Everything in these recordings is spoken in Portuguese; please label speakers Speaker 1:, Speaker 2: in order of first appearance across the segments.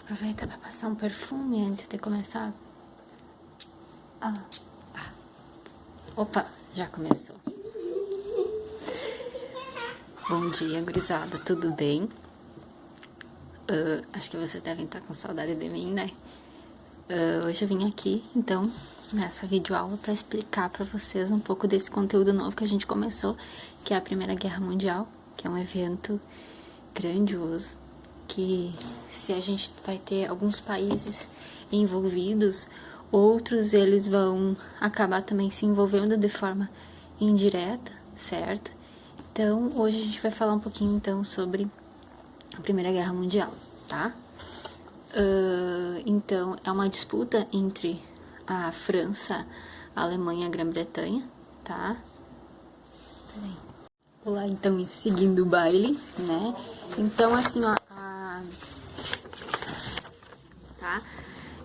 Speaker 1: Aproveita para passar um perfume antes de começar. Opa, já começou. Bom dia, gurizada, tudo bem? Acho que vocês devem estar com saudade de mim, né? Hoje eu vim aqui, então, nessa videoaula para explicar para vocês um pouco desse conteúdo novo que a gente começou, que é a Primeira Guerra Mundial, que é um evento grandioso, que se a gente vai ter alguns países envolvidos, outros eles vão acabar também se envolvendo de forma indireta, certo? Então, hoje a gente vai falar um pouquinho, então, sobre a Primeira Guerra Mundial, tá? Então, é uma disputa entre a França, a Alemanha e a Grã-Bretanha, tá? Peraí. Vou lá, então, seguindo o baile, né? Então, assim, ó, tá?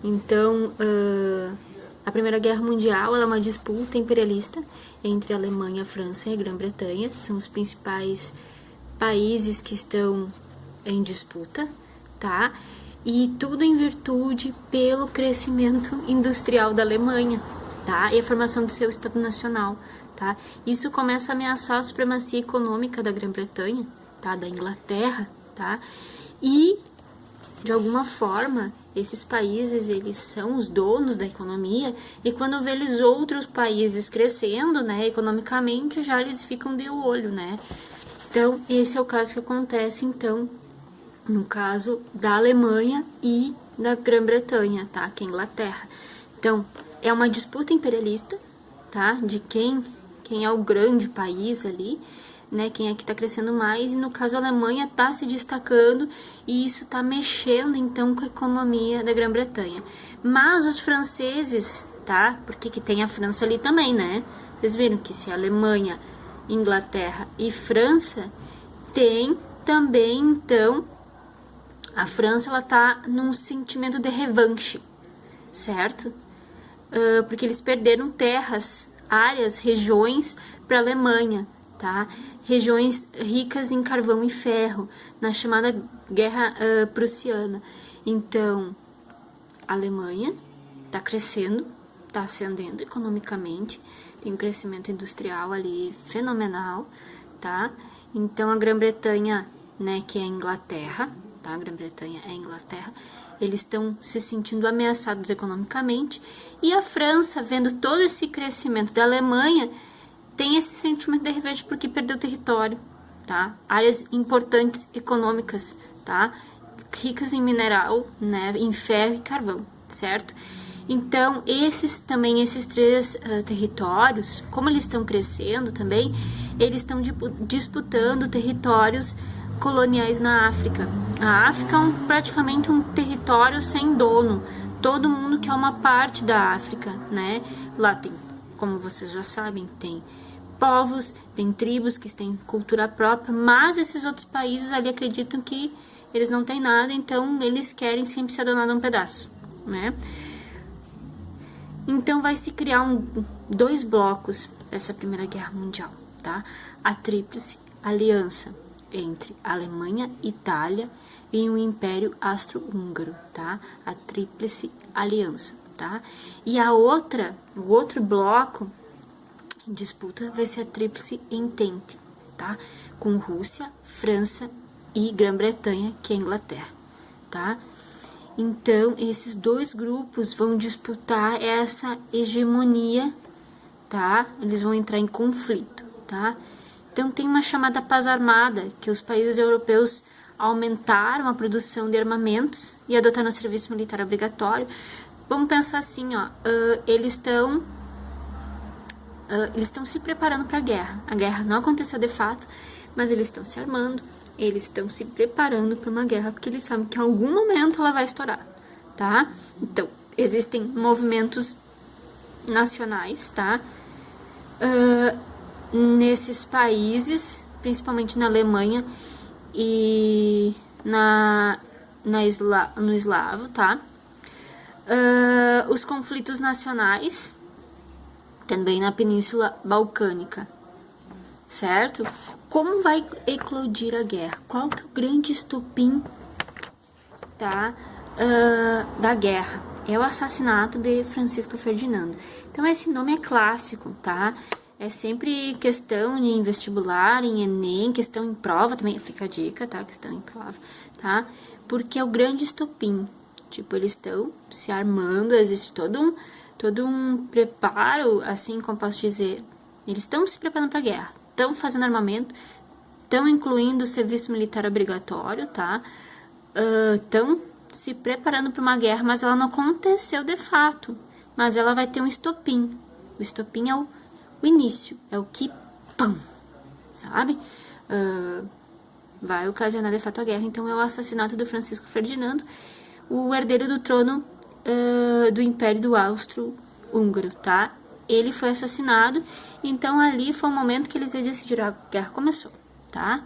Speaker 1: Então, a Primeira Guerra Mundial ela é uma disputa imperialista entre a Alemanha, a França e a Grã-Bretanha. São os principais países que estão em disputa, tá? E tudo em virtude pelo crescimento industrial da Alemanha, tá? E a formação do seu Estado Nacional, tá? Isso começa a ameaçar a supremacia econômica da Grã-Bretanha, tá? Da Inglaterra, tá? E, de alguma forma, esses países, eles são os donos da economia, e quando vê eles outros países crescendo, né, economicamente, já eles ficam de olho, né? Então, esse é o caso que acontece, então, no caso da Alemanha e da Grã-Bretanha, tá? Que é a Inglaterra. Então, é uma disputa imperialista, tá? De quem é o grande país ali, né? Quem é que tá crescendo mais. E no caso, a Alemanha tá se destacando e isso tá mexendo, então, com a economia da Grã-Bretanha. Mas os franceses, tá? Porque que tem a França ali também, né? Vocês viram que se a Alemanha, Inglaterra e França tem também, então, a França, ela tá num sentimento de revanche, certo? Porque eles perderam terras, áreas, regiões para a Alemanha, tá? Regiões ricas em carvão e ferro, na chamada Guerra Prussiana. Então, a Alemanha tá crescendo, tá ascendendo economicamente, tem um crescimento industrial ali fenomenal, tá? Então, a Grã-Bretanha, né, que é a Inglaterra, tá? A Grã-Bretanha é a Inglaterra, eles estão se sentindo ameaçados economicamente, e a França, vendo todo esse crescimento da Alemanha, tem esse sentimento de revanche porque perdeu território, tá? Áreas importantes econômicas, tá? Ricas em mineral, né, em ferro e carvão, certo? Então, esses três territórios, como eles estão crescendo também, eles estão disputando territórios coloniais na África. A África é praticamente um território sem dono. Todo mundo quer uma parte da África, né? Lá tem, como vocês já sabem, tem povos, tem tribos que têm cultura própria, mas esses outros países ali acreditam que eles não têm nada, então eles querem sempre ser donados um pedaço, né? Então vai se criar dois blocos dessa Primeira Guerra Mundial, tá? A Tríplice Aliança entre Alemanha, Itália e o Império Austro-Húngaro, tá? A Tríplice Aliança, tá? E o outro bloco em disputa vai ser a Tríplice Entente, tá? Com Rússia, França e Grã-Bretanha, que é a Inglaterra, tá? Então, esses dois grupos vão disputar essa hegemonia, tá? Eles vão entrar em conflito, tá? Então, tem uma chamada paz armada, que os países europeus aumentaram a produção de armamentos e adotaram o serviço militar obrigatório. Vamos pensar assim, ó, eles estão se preparando para a guerra. A guerra não aconteceu de fato, mas eles estão se armando, eles estão se preparando para uma guerra, porque eles sabem que em algum momento ela vai estourar, tá? Então, existem movimentos nacionais, tá? Nesses países, principalmente na Alemanha e no eslavo, tá? Os conflitos nacionais, também na Península Balcânica, certo? Como vai eclodir a guerra? Qual que é o grande estopim, tá? da guerra. É o assassinato de Francisco Ferdinando. Então, esse nome é clássico, tá? É sempre questão em vestibular, em Enem, questão em prova também, fica a dica, tá? Questão em prova, tá? Porque é o grande estopim. Tipo, eles estão se armando, existe todo um preparo, assim como posso dizer, eles estão se preparando para a guerra, estão fazendo armamento, estão incluindo o serviço militar obrigatório, tá? Estão se preparando para uma guerra, mas ela não aconteceu de fato, mas ela vai ter um estopim. O estopim é o início, é o que, pam, sabe? Vai ocasionar de fato a guerra. Então é o assassinato do Francisco Ferdinando, o herdeiro do trono do Império do Austro-Húngaro, tá? Ele foi assassinado, então ali foi o momento que eles decidiram, a guerra começou, tá?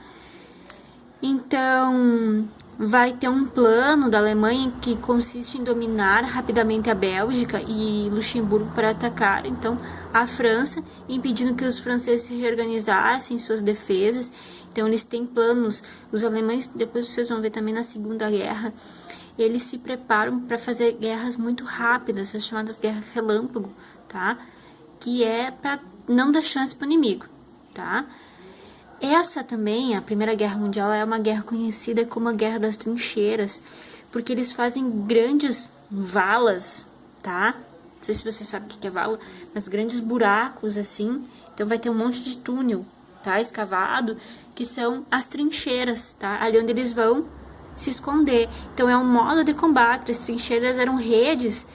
Speaker 1: Então, vai ter um plano da Alemanha que consiste em dominar rapidamente a Bélgica e Luxemburgo para atacar, então, a França, impedindo que os franceses se reorganizassem suas defesas. Então, eles têm planos, os alemães, depois vocês vão ver também na Segunda Guerra, eles se preparam para fazer guerras muito rápidas, as chamadas guerras relâmpago, tá? Que é para não dar chance para o inimigo, tá? Essa também, a Primeira Guerra Mundial, é uma guerra conhecida como a Guerra das Trincheiras, porque eles fazem grandes valas, tá? Não sei se você sabe o que é vala, mas grandes buracos, assim. Então vai ter um monte de túnel, tá? Escavado, que são as trincheiras, tá? Ali onde eles vão se esconder. Então é um modo de combate. As trincheiras eram redes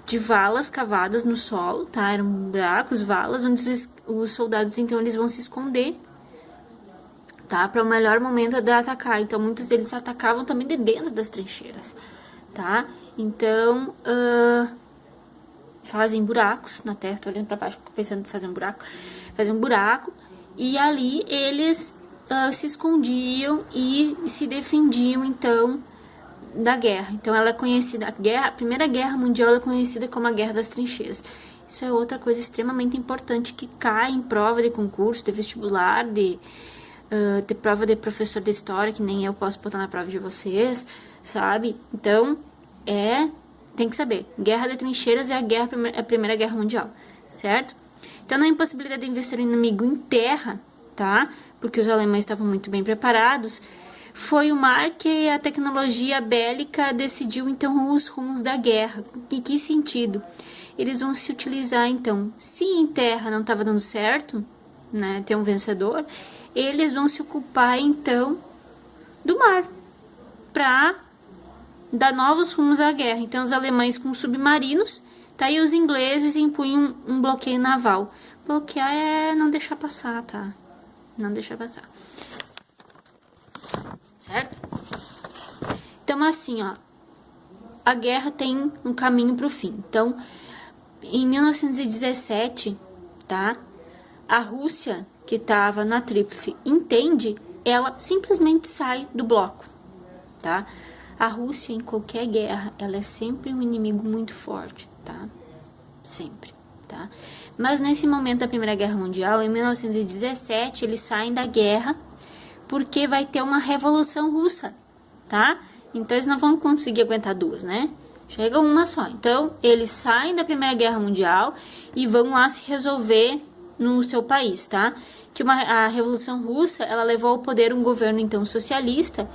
Speaker 1: de valas cavadas no solo, tá? Eram buracos, valas, onde os soldados, então, eles vão se esconder, tá? Para o melhor momento de atacar. Então, muitos deles atacavam também de dentro das trincheiras, tá? Então, fazem buracos na terra. Tô olhando para baixo, pensando em fazer um buraco. Fazem um buraco e ali eles se escondiam e se defendiam, então, da guerra. Então, ela é conhecida, a Primeira Guerra Mundial é conhecida como a Guerra das Trincheiras. Isso é outra coisa extremamente importante que cai em prova de concurso, de vestibular, de prova de professor de história, que nem eu posso botar na prova de vocês, sabe? Então, tem que saber. Guerra de Trincheiras é a Primeira Guerra Mundial, certo? Então, na impossibilidade de vencer o inimigo em terra, tá? Porque os alemães estavam muito bem preparados, foi o mar que a tecnologia bélica decidiu, então, os rumos da guerra. Em que sentido? Eles vão se utilizar, então, se em terra não estava dando certo, né, ter um vencedor, eles vão se ocupar, então, do mar, para dar novos rumos à guerra. Então, os alemães com submarinos, tá? E os ingleses impunham um bloqueio naval. Bloquear é não deixar passar, tá? Não deixar passar. Certo? Então, assim, ó, a guerra tem um caminho para o fim. Então, em 1917, tá? A Rússia, que estava na Tríplice Entende, ela simplesmente sai do bloco, tá? A Rússia, em qualquer guerra, ela é sempre um inimigo muito forte, tá? Sempre, tá? Mas nesse momento da Primeira Guerra Mundial, em 1917, eles saem da guerra porque vai ter uma revolução russa, tá? Então, eles não vão conseguir aguentar duas, né? Chega uma só. Então, eles saem da Primeira Guerra Mundial e vão lá se resolver no seu país, tá? Que a Revolução Russa, ela levou ao poder um governo, então, socialista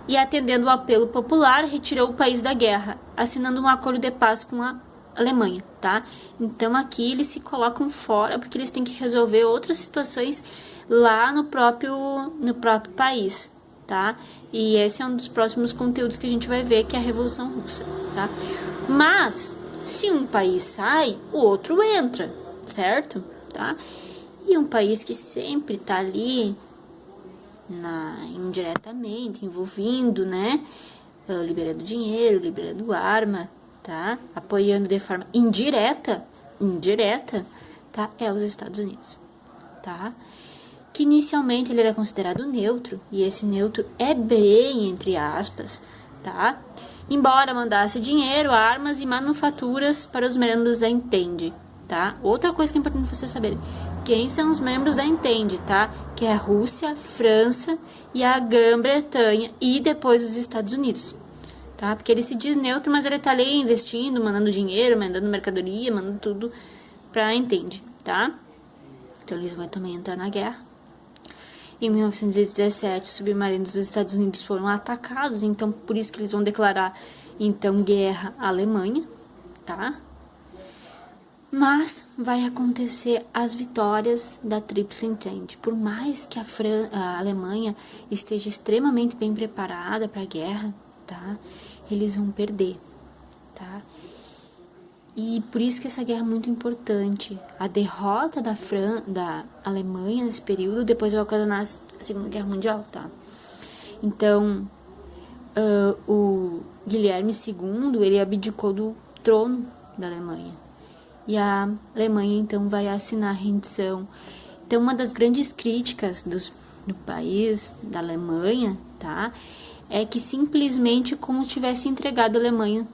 Speaker 1: e, atendendo o apelo popular, retirou o país da guerra, assinando um acordo de paz com a Alemanha, tá? Então, aqui eles se colocam fora porque eles têm que resolver outras situações lá no próprio país, tá? E esse é um dos próximos conteúdos que a gente vai ver, que é a Revolução Russa, tá? Mas, se um país sai, o outro entra, certo? Tá? E um país que sempre tá ali indiretamente envolvindo, né? Liberando dinheiro, liberando arma, tá? Apoiando de forma indireta, tá? É os Estados Unidos, tá? Que inicialmente ele era considerado neutro, e esse neutro é bem entre aspas, tá? Embora mandasse dinheiro, armas e manufaturas para os membros da Entente, tá? Outra coisa que é importante vocês saberem, quem são os membros da Entente, tá? Que é a Rússia, França e a Grã-Bretanha e depois os Estados Unidos, tá? Porque ele se diz neutro, mas ele tá ali investindo, mandando dinheiro, mandando mercadoria, mandando tudo pra entende, tá? Então eles vão também entrar na guerra. Em 1917, os submarinos dos Estados Unidos foram atacados, então por isso que eles vão declarar, então, guerra à Alemanha, tá? Mas vai acontecer as vitórias da Tríplice Entente. Por mais que a Alemanha esteja extremamente bem preparada para a guerra, tá? Eles vão perder, tá? E por isso que essa guerra é muito importante. A derrota da Alemanha nesse período depois vai ocasionar a Segunda Guerra Mundial, tá? Então, o Guilherme II, ele abdicou do trono da Alemanha. E a Alemanha, então, vai assinar a rendição. Então, uma das grandes críticas do país, da Alemanha, tá? É que simplesmente como tivesse entregado a Alemanha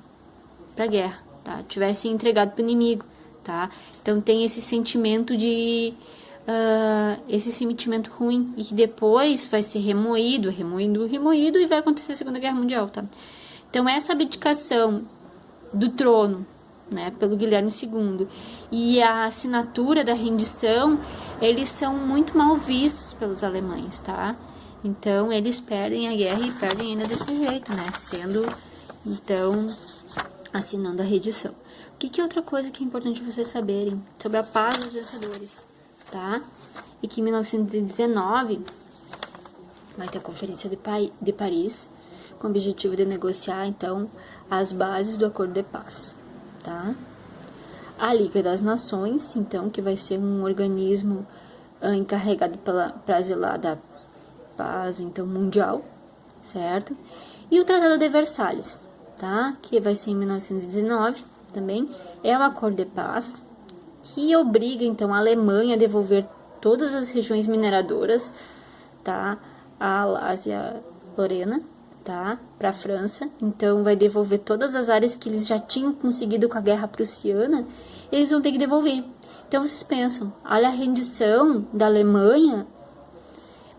Speaker 1: para a guerra, tá? Tivesse entregado para o inimigo, tá? Então, tem esse sentimento esse sentimento ruim e que depois vai ser remoído e vai acontecer a Segunda Guerra Mundial, tá? Então, essa abdicação do trono, né, pelo Guilherme II e a assinatura da rendição, eles são muito mal vistos pelos alemães, tá? Então, eles perdem a guerra e perdem ainda desse jeito, né? Então, assinando a rendição. O que é outra coisa que é importante vocês saberem sobre a paz dos vencedores, tá? E que em 1919 vai ter a Conferência de Paris com o objetivo de negociar, então, as bases do Acordo de Paz, tá? A Liga das Nações, então, que vai ser um organismo encarregado para zelar da paz, então, mundial, certo? E o Tratado de Versalhes, tá? Que vai ser em 1919 também, é um acordo de paz que obriga, então, a Alemanha a devolver todas as regiões mineradoras, tá? A Alsácia-Lorena, tá? Para a França. Então, vai devolver todas as áreas que eles já tinham conseguido com a Guerra Prussiana, eles vão ter que devolver. Então, vocês pensam, olha a rendição da Alemanha.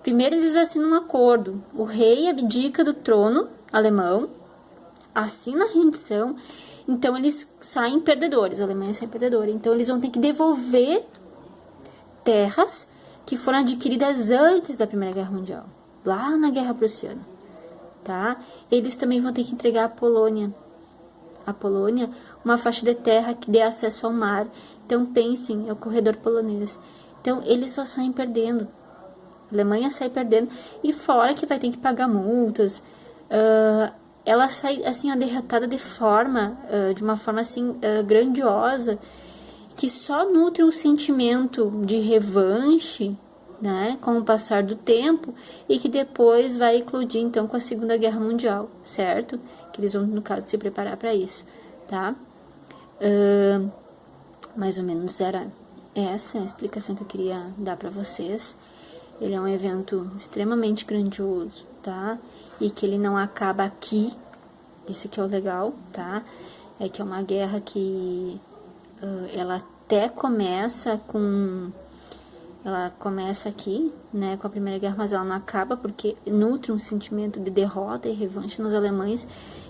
Speaker 1: Primeiro, eles assinam um acordo. O rei abdica do trono alemão, assina a rendição. Então, eles saem perdedores. A Alemanha sai perdedora. Então, eles vão ter que devolver terras que foram adquiridas antes da Primeira Guerra Mundial, lá na Guerra Prussiana, tá? Eles também vão ter que entregar a Polônia, uma faixa de terra que dê acesso ao mar. Então, pensem, é o corredor polonês. Então, eles só saem perdendo. A Alemanha sai perdendo. E fora que vai ter que pagar multas. Ela sai, assim, derrotada de uma forma, assim, grandiosa, que só nutre um sentimento de revanche, né, com o passar do tempo, e que depois vai eclodir, então, com a Segunda Guerra Mundial, certo? Que eles vão, no caso, se preparar para isso, tá? Mais ou menos era essa a explicação que eu queria dar para vocês. Ele é um evento extremamente grandioso, tá? E que ele não acaba aqui, isso que é o legal, tá? É que é uma guerra que ela até começa aqui, né, com a Primeira Guerra, mas ela não acaba porque nutre um sentimento de derrota e revanche nos alemães,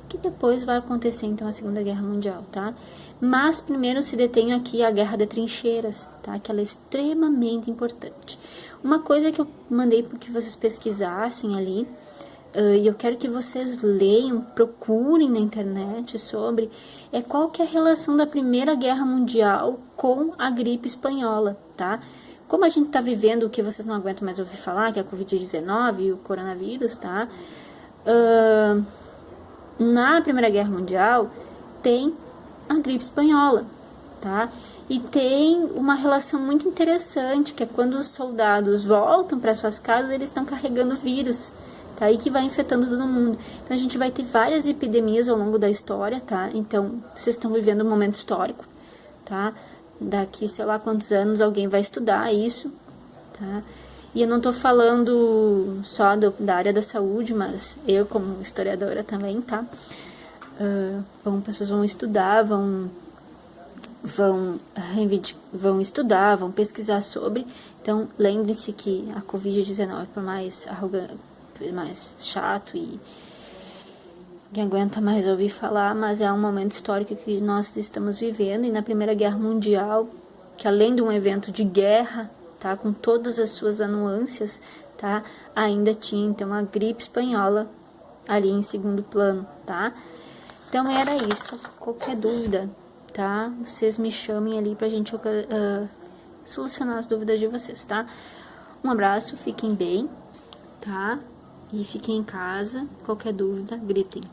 Speaker 1: que depois vai acontecer, então, a Segunda Guerra Mundial, tá? Mas primeiro se detém aqui a Guerra de Trincheiras, tá? Que ela é extremamente importante. Uma coisa que eu mandei para que vocês pesquisassem ali, e eu quero que vocês leiam, procurem na internet sobre, qual que é a relação da Primeira Guerra Mundial com a gripe espanhola, tá? Como a gente tá vivendo o que vocês não aguentam mais ouvir falar, que é a Covid-19 e o coronavírus, tá? Na Primeira Guerra Mundial tem a gripe espanhola, tá? E tem uma relação muito interessante, que é quando os soldados voltam para suas casas, eles estão carregando vírus, tá? E que vai infectando todo mundo. Então, a gente vai ter várias epidemias ao longo da história, tá? Então, vocês estão vivendo um momento histórico, tá? Daqui, sei lá quantos anos, alguém vai estudar isso, tá? E eu não tô falando só da área da saúde, mas eu, como historiadora também, tá? Pessoas vão estudar, vão estudar, vão pesquisar sobre. Então, lembre-se que a Covid-19, por mais arrogante, mais chato e Ninguém aguenta mais ouvir falar, mas é um momento histórico que nós estamos vivendo. E na Primeira Guerra Mundial, que além de um evento de guerra, tá, com todas as suas nuances, tá, ainda tinha então a gripe espanhola ali em segundo plano, tá? Então era isso. Qualquer dúvida, tá? Vocês me chamem ali pra gente solucionar as dúvidas de vocês, tá? Um abraço, fiquem bem, tá? E fiquem em casa. Qualquer dúvida, gritem.